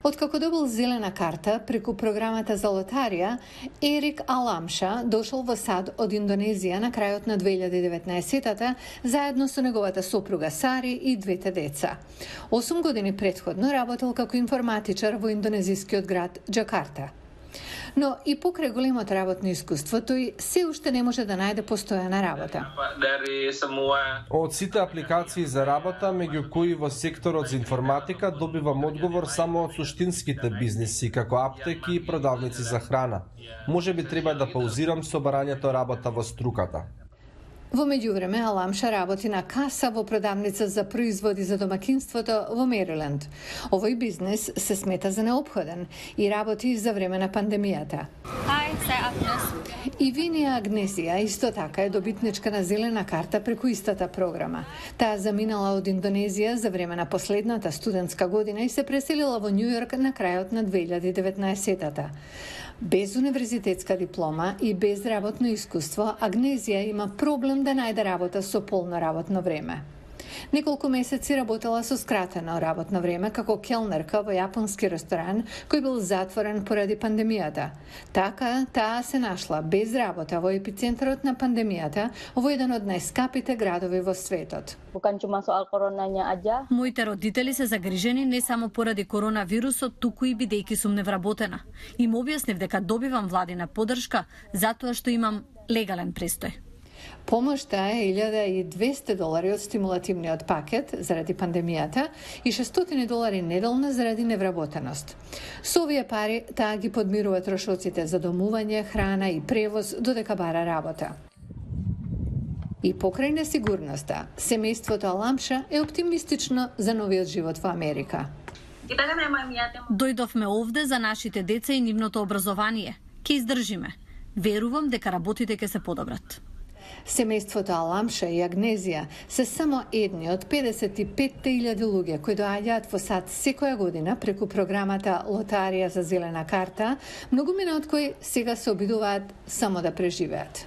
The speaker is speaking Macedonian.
Откако добил зелена карта преку програмата за лотарија, Ерик Аламша дошол во САД од Индонезија на крајот на 2019-та заедно со неговата сопруга Сари и двете деца. 8 години претходно работел како информатичар во индонезискиот град Џакарта. Но и покрај големото работно искуство, тој се уште не може да најде постојана работа. Од сите апликации за работа, меѓу кои во секторот за информатика, добивам одговор само од суштинските бизниси, како аптеки и продавници за храна. Можеби треба да паузирам со барањето работа во струката. Во меѓувреме, Аламша работи на каса во продавница за производи за домакинството во Мериленд. Овој бизнис се смета за неопходен и работи за време на пандемијата. И Винија Агнесија исто така е добитничка на зелена карта преку истата програма. Таа заминала од Индонезија за време на последната студентска година и се преселила во Њујорк на крајот на 2019-та. Без универзитетска диплома и без работно искуство, Агнезија има проблем да најде работа со полно работно време. Неколку месеци работела со скратено работно време како келнерка во јапонски ресторан кој бил затворен поради пандемијата. Така, таа се нашла без работа во епицентарот на пандемијата во еден од најскапите градови во светот. Моите родители се загрижени не само поради коронавирусот, туку и бидејќи сум невработена. Им објаснив дека добивам владина поддршка затоа што имам легален престој. Помошта е $1,200 од стимулативниот пакет заради пандемијата и $600 неделно заради невработеност. Со овие пари таа ги подмирува трошоците за домување, храна и превоз додека бара работа. И покрај несигурноста, семејството Аламша е оптимистично за новиот живот во Америка. Дојдовме овде за нашите деца и нивното образование. Ке издржиме. Верувам дека работите ќе се подобрат. Семејството Аламша и Агнезија се само едни од 55.000 луѓе кои доаѓаат во САД секоја година преку програмата Лотарија за зелена карта, многумина од кои сега се обидуваат само да преживеат.